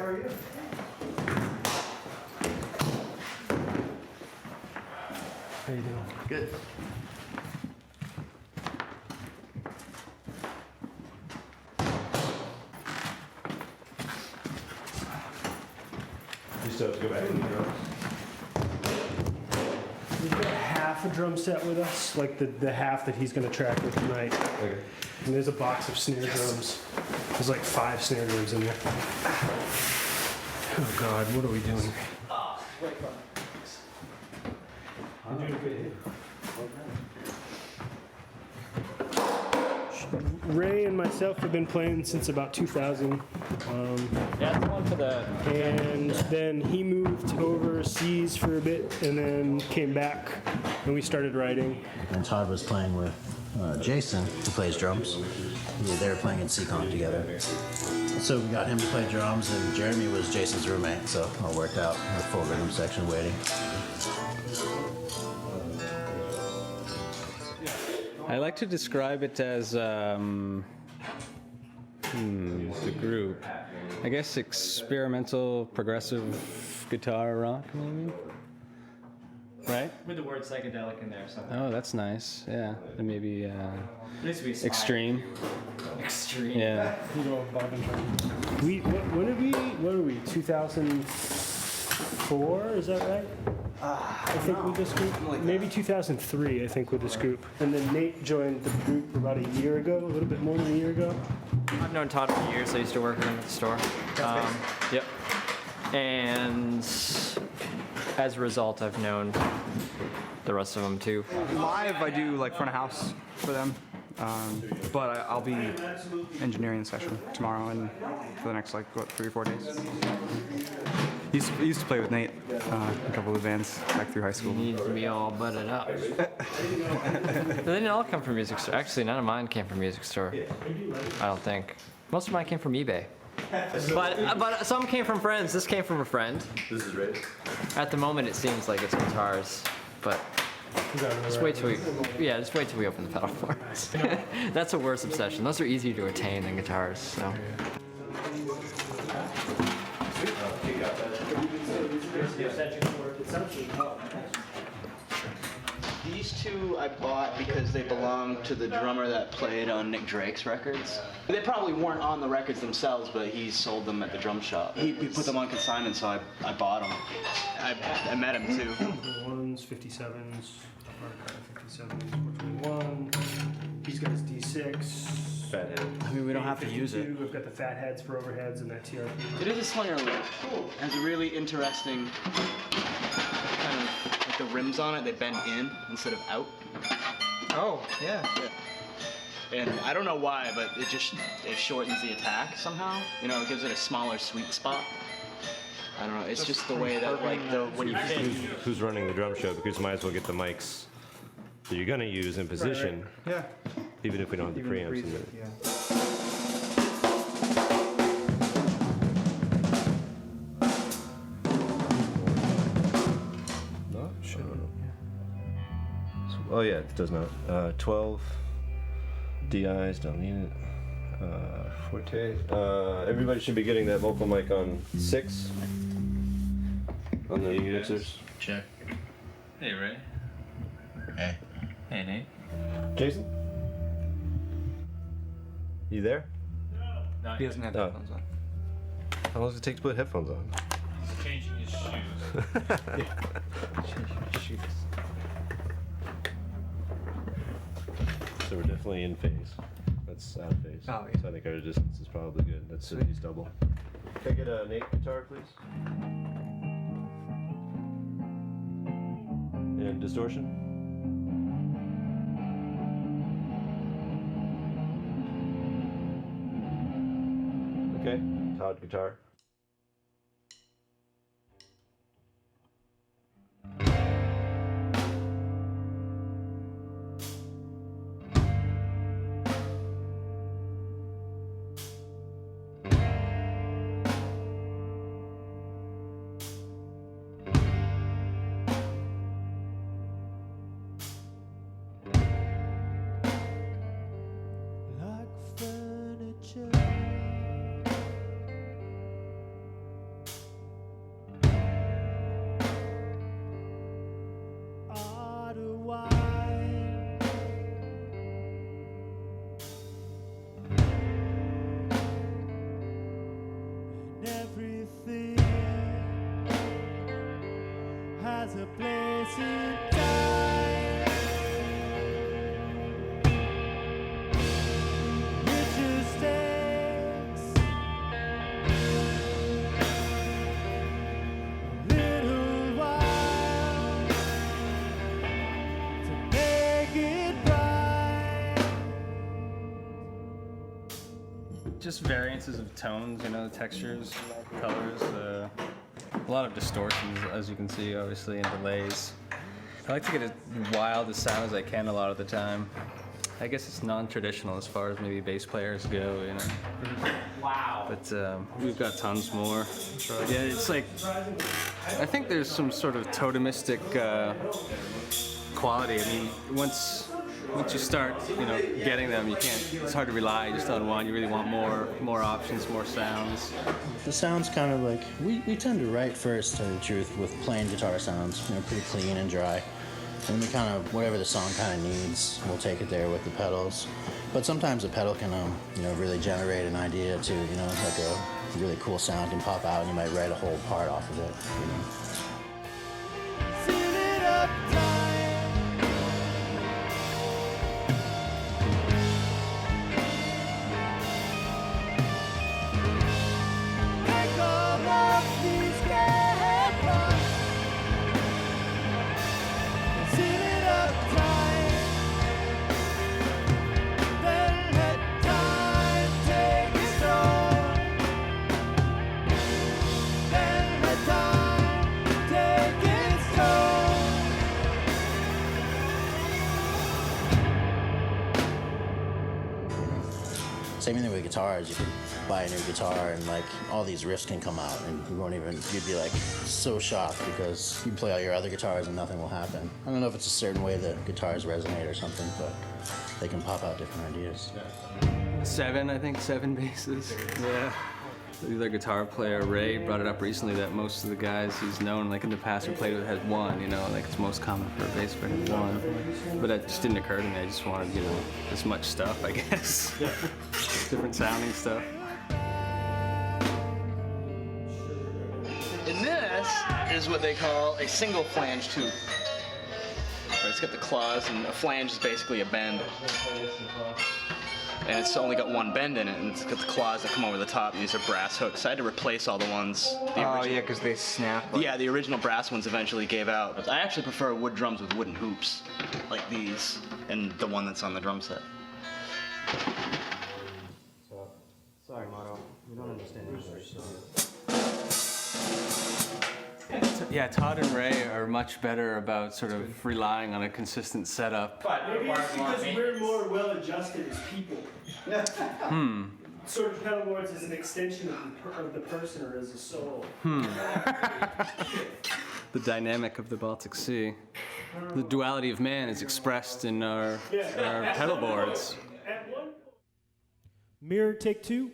How are you? How you doing? Good. You still have to go back to the drums? We've got half a drum set with us, like the half that he's going to track with tonight. Okay. And there's a box of snare drums. There's like 5 snare drums in there. Oh God, what are we doing? I'm doing good. Ray and myself have been playing since about 2000. Yeah, it's one for the. And then he moved overseas for a bit and then came back and we started writing. And Todd was playing with Jason, who plays drums. They were playing in C-Comp together. So we got him to play drums, and Jeremy was Jason's roommate, so it all worked out. A full rhythm section waiting. I like to describe it as the group. I guess experimental progressive guitar rock, maybe. Right? With the word psychedelic in there somewhere. Oh, that's nice. Yeah, and maybe It needs to be smile. extreme. Extreme. Yeah. You know, Bob and Tom. When did we? What are we? 2004? Is that right? I think with this group, maybe 2003. I think with this group, and then Nate joined the group about a year ago, a little bit more than a year ago. I've known Todd for years. I used to work with him at the store. Yep. And as a result, I've known the rest of them too. Live, I do like front of house for them, but I'll be engineering the session tomorrow and for the next 3 or 4 days. He used to play with Nate, a couple of bands back through high school. Needs to be all butted up. They didn't all come from music store. Actually, none of mine came from music store. I don't think. Most of mine came from eBay. But some came from friends. This came from a friend. This is ready. At the moment, it seems like it's guitars, but just wait till we open the pedal boards. That's a worse obsession. Those are easier to attain than guitars. So. These two I bought because they belong to the drummer that played on Nick Drake's records. They probably weren't on the records themselves, but he sold them at the drum shop. He put them on consignment, so I bought them. I met him too. 1s, 57s, 57s, 421. He's got his D6. Fat head. I mean, we don't have to use it. We've got the fat heads for overheads and that TRP. It is a slinger loop. It has a really interesting kind of, like the rims on it, they bend in instead of out. Oh, yeah. And I don't know why, but it shortens the attack somehow. You know, it gives it a smaller sweet spot. I don't know, it's just the way that, when you hit. Who's running the drum show? Because you might as well get the mics that you're gonna use in position, Yeah. even if we don't have the preamps in it. Yeah. No? Sure. Oh yeah, it does not. 12 DIs, don't need it. Forte. Everybody should be getting that vocal mic on 6 on the mixers. Check. Hey, Ray. Hey. Hey, Nate. Jason? You there? No, He doesn't have Oh. headphones on. How long does it take to put headphones on? he's changing his shoes. So we're definitely in phase. That's out of phase. Oh, yeah. So I think our distance is probably good. That's at least double. Can I get a Nate guitar, please? And distortion? Okay, Todd guitar. Just variances of tones, you know, textures, colors, a lot of distortions, as you can see, obviously, and delays. I like to get as wild a sound as I can a lot of the time. I guess it's non-traditional as far as maybe bass players go, you know. Wow. But we've got tons more. Yeah, it's like, I think there's some sort of totemistic quality. I mean, once you start, you know, getting them, you can't. It's hard to rely just on one. You really want more options, more sounds. The sounds kind of like we tend to write first, to tell you the truth, with plain guitar sounds, you know, pretty clean and dry. And we kind of whatever the song kind of needs, we'll take it there with the pedals. But sometimes a pedal can, you know, really generate an idea too. You know, like a really cool sound can pop out, and you might write a whole part off of it. You know. Same thing with guitars. You can buy a new guitar and like all these riffs can come out and you'd be like so shocked because you play all your other guitars and nothing will happen. I don't know if it's a certain way that guitars resonate or something, but they can pop out different ideas. 7 basses. Yeah. The other guitar player, Ray, brought it up recently that most of the guys he's known, like in the past or played with, had 1, you know, like it's most common for a bass player to have 1. But that just didn't occur to me. I just wanted, you know, as much stuff, I guess. Different sounding stuff. And this is what they call a single flange tube. Right, it's got the claws, and a flange is basically a bend. And it's only got one bend in it, and it's got the claws that come over the top, and these are brass hooks. I had to replace all the ones. Oh, yeah, because they snap. Like... Yeah, the original brass ones eventually gave out. I actually prefer wood drums with wooden hoops, like these, and the one that's on the drum set. Sorry, Motto. We don't understand English. Yeah, Todd and Ray are much better about sort of relying on a consistent setup. Maybe it's because we're more well-adjusted as people. Sort of pedal boards as an extension of the person or as a soul. The dynamic of the Baltic Sea. The duality of man is expressed in our pedal boards. At one point. Mirror, take 2.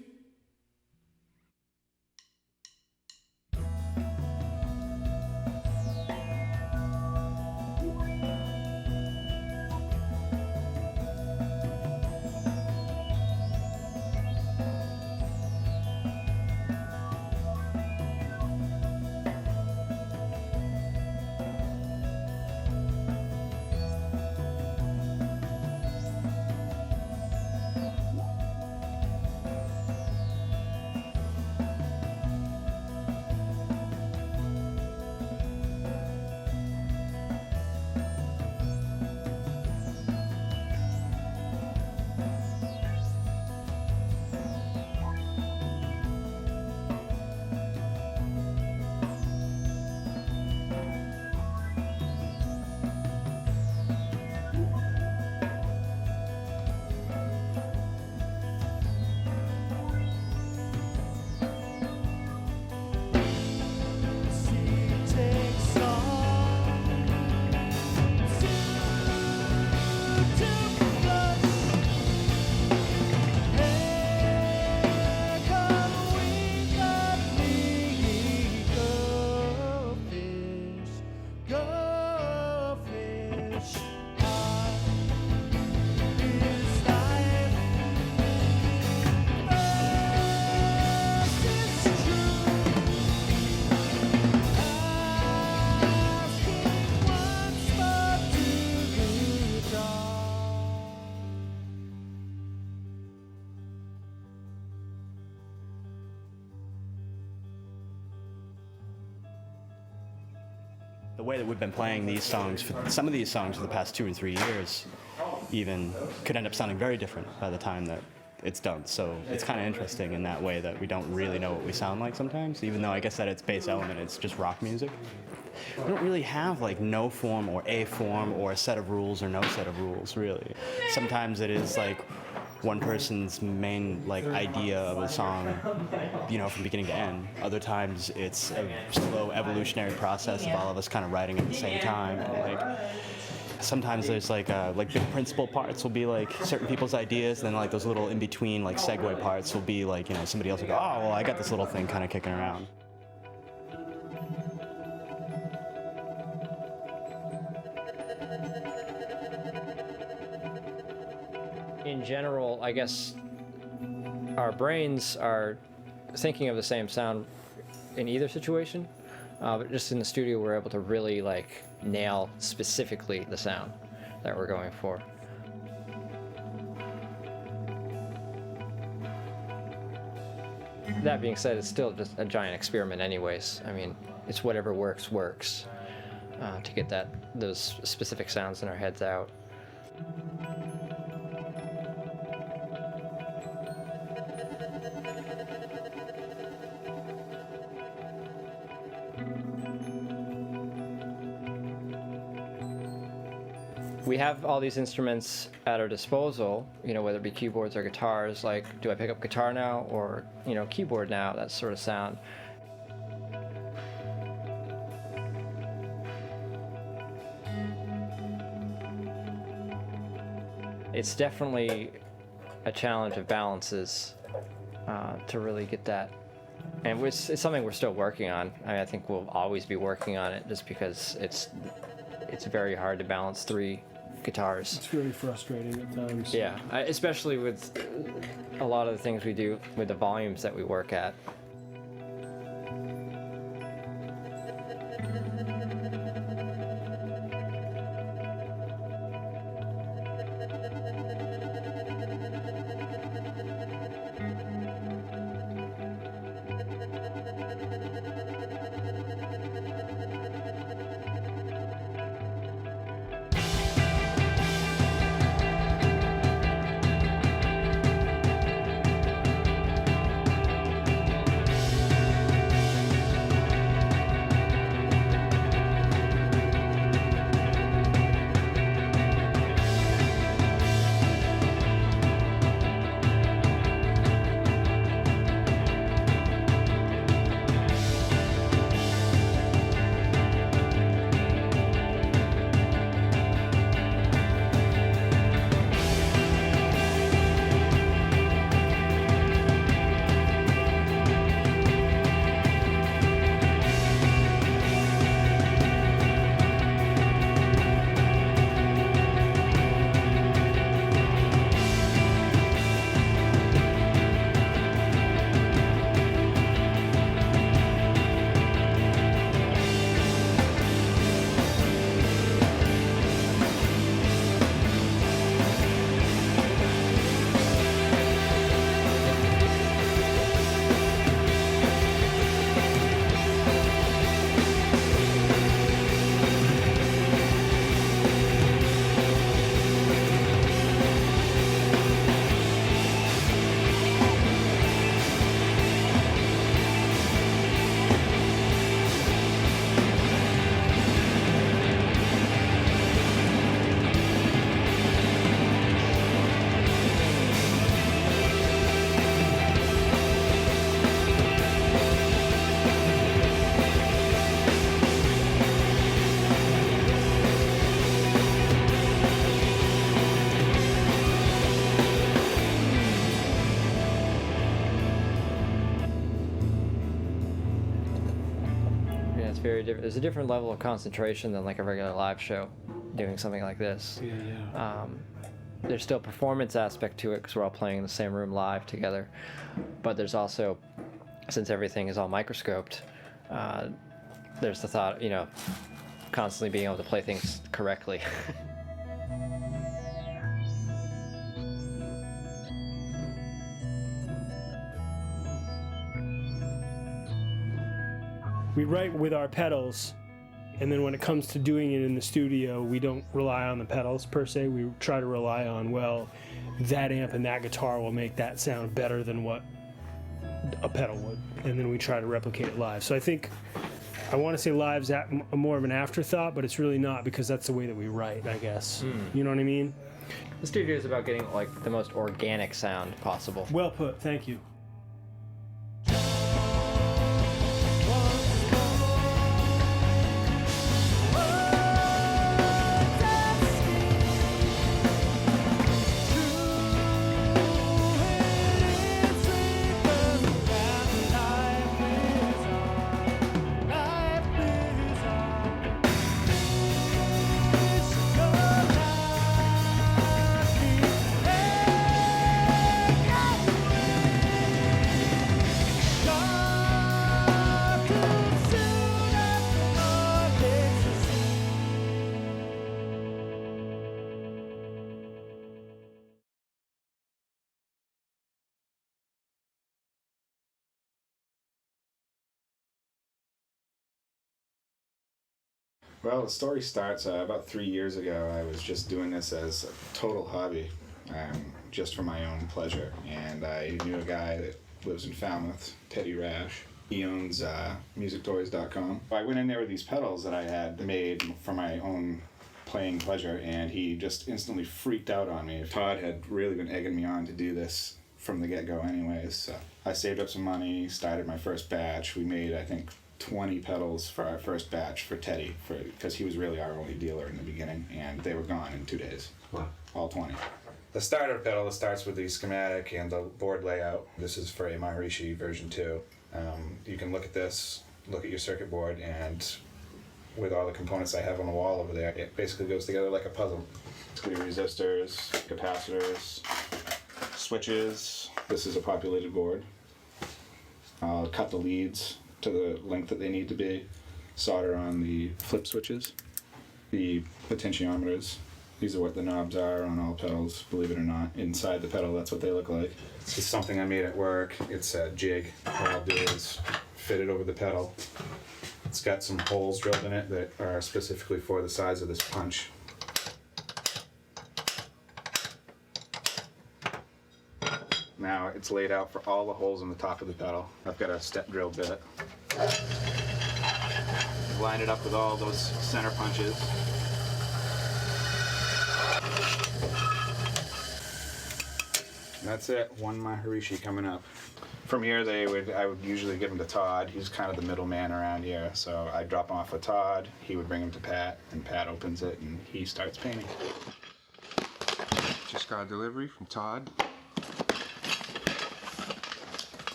The way that we've been playing these songs, some of these songs for the past 2 or 3 years, even could end up sounding very different by the time that it's done. So it's kind of interesting in that way that we don't really know what we sound like sometimes, even though I guess at its base element it's just rock music. We don't really have like no form or a form or a set of rules or no set of rules, really. Sometimes it is like one person's main like idea of a song, you know, from beginning to end. Other times it's a slow evolutionary process of all of us kind of writing at the same time. And like sometimes there's like big principal parts will be like certain people's ideas, and then like those little in between like segue parts will be like, you know, somebody else will go, oh well, I got this little thing kind of kicking around. In general, I guess our brains are thinking of the same sound in either situation, but just in the studio we're able to really like nail specifically the sound that we're going for. That being said, it's still just a giant experiment anyways. I mean, it's whatever works to get those specific sounds in our heads out. We have all these instruments at our disposal, you know, whether it be keyboards or guitars. Like, do I pick up guitar now or, you know, keyboard now? That sort of sound. It's definitely a challenge of balances to really get that. And it's something we're still working on. I mean, I think we'll always be working on it just because it's very hard to balance 3 guitars. It's really frustrating at times. Yeah, especially with a lot of the things we do with the volumes that we work at. Very different. There's a different level of concentration than like a regular live show doing something like this. Yeah. There's still a performance aspect to it because we're all playing in the same room live together, but there's also, since everything is all microscoped, there's the thought, you know, constantly being able to play things correctly. We write with our pedals And then when it comes to doing it in the studio, we don't rely on the pedals per se. We try to rely on, well, that amp and that guitar will make that sound better than what a pedal would. And then we try to replicate it live. So I think, I want to say live's more of an afterthought, but it's really not, because that's the way that we write, I guess. You know what I mean? The studio is about getting like the most organic sound possible. Well put, thank you. Well, the story starts about 3 years ago. I was just doing this as a total hobby, just for my own pleasure. And I knew a guy that lives in Falmouth, Teddy Rash. He owns musictoys.com. I went in there with these pedals that I had made for my own playing pleasure, and he just instantly freaked out on me. Todd had really been egging me on to do this from the get-go anyways. So I saved up some money, started my first batch. We made, I think, 20 pedals for our first batch for Teddy, because he was really our only dealer in the beginning, and they were gone in 2 days. Wow. All 20. The starter pedal starts with the schematic and the board layout. This is for a Maharishi version 2. You can look at this, look at your circuit board, and with all the components I have on the wall over there, it basically goes together like a puzzle. It's going to be resistors, capacitors, switches. This is a populated board. I'll cut the leads to the length that they need to be, solder on the flip switches, the potentiometers. These are what the knobs are on all pedals, believe it or not. Inside the pedal, that's what they look like. This is something I made at work. It's a jig. All I'll do is fit it over the pedal. It's got some holes drilled in it that are specifically for the size of this punch. Now it's laid out for all the holes in the top of the pedal. I've got a step drill bit. Line it up with all those center punches. That's it, one Maharishi coming up. From here, I would usually give him to Todd. He's kind of the middleman around here. So I drop him off with Todd, he would bring him to Pat, and Pat opens it and he starts painting. Just got a delivery from Todd.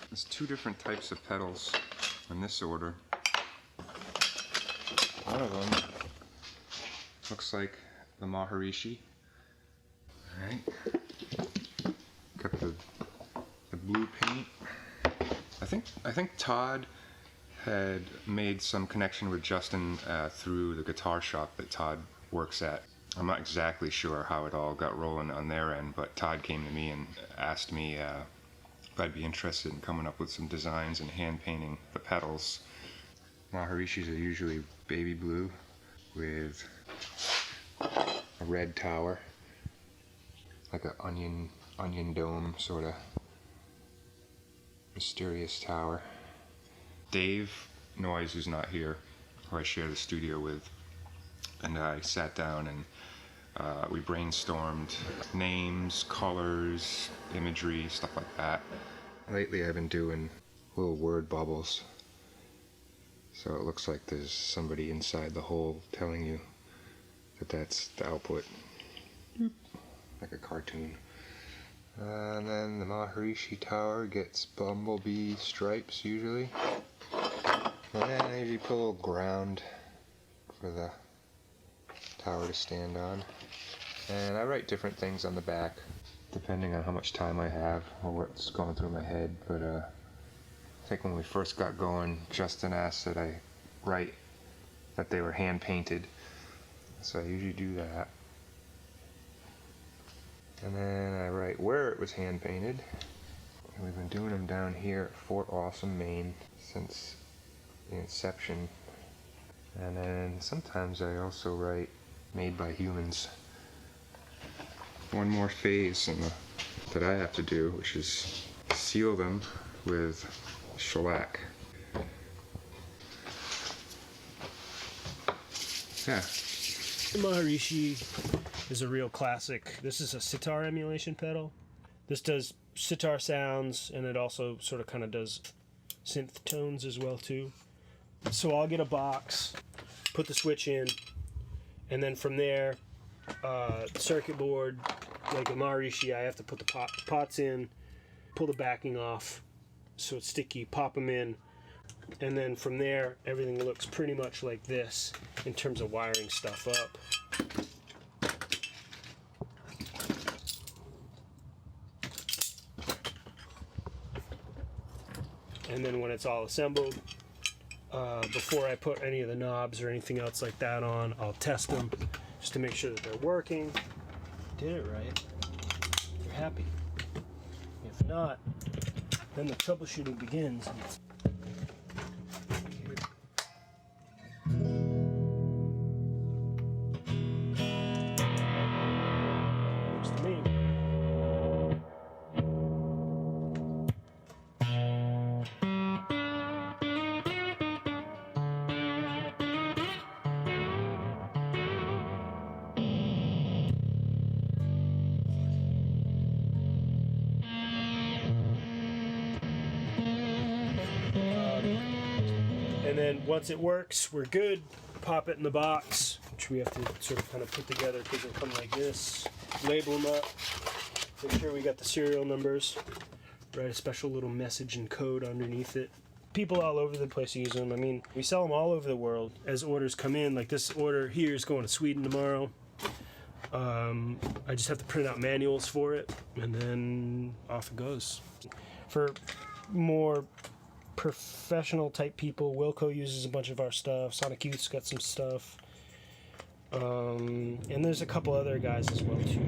There's 2 different types of pedals in this order. One of them looks like the Maharishi. Alright. Got the blue paint. I think Todd had made some connection with Justin through the guitar shop that Todd works at. I'm not exactly sure how it all got rolling on their end, but Todd came to me and asked me if I'd be interested in coming up with some designs and hand painting the pedals. Maharishis are usually baby blue with a red tower, like an onion dome sort of mysterious tower. Dave Noyes, who's not here, who I share the studio with, and I sat down and we brainstormed names, colors, imagery, stuff like that. Lately I've been doing little word bubbles, so it looks like there's somebody inside the hole telling you that that's the output, like a cartoon. And then the Maharishi tower gets bumblebee stripes usually. And then I usually put a little ground for the tower to stand on. And I write different things on the back, depending on how much time I have or what's going through my head. But I think when we first got going, Justin asked that I write that they were hand painted. So I usually do that. And then I write where it was hand painted. And we've been doing them down here at Fort Awesome, Maine since the inception. And then sometimes I also write made by humans. One more phase that I have to do, which is seal them with shellac. Yeah. Maharishi is a real classic. This is a sitar emulation pedal. This does sitar sounds, and it also sort of kind of does synth tones as well too. So I'll get a box, put the switch in, and then from there, circuit board, like a Maharishi, I have to put the pots in, pull the backing off so it's sticky, pop them in, and then from there, everything looks pretty much like this in terms of wiring stuff up. And then when it's all assembled, before I put any of the knobs or anything else like that on, I'll test them just to make sure that they're working. Did it right. They're happy. If not, then the troubleshooting begins. Works to me. And then once it works, we're good. Pop it in the box, which we have to sort of kind of put together because they come like this. Label them up. Make sure we got the serial numbers. Write a special little message and code underneath it. People all over the place use them. I mean, we sell them all over the world as orders come in. Like this order here is going to Sweden tomorrow. I just have to print out manuals for it, and then off it goes. For more professional type people, Wilco uses a bunch of our stuff. Sonic Youth's got some stuff, and there's a couple other guys as well too.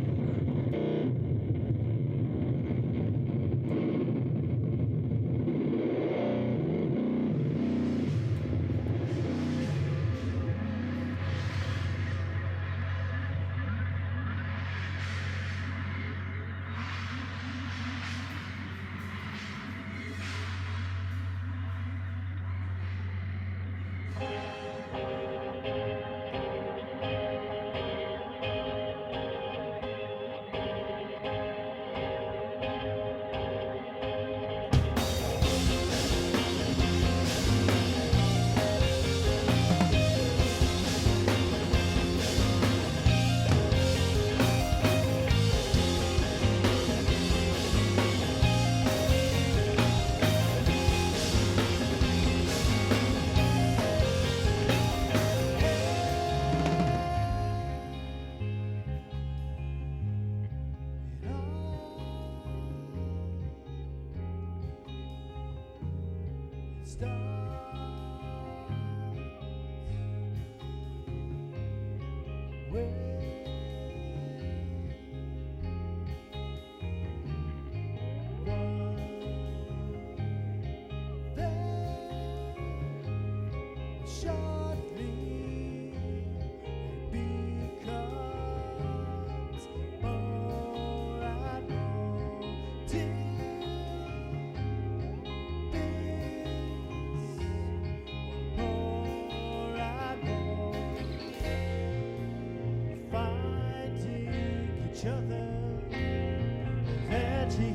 Fighting each other, that he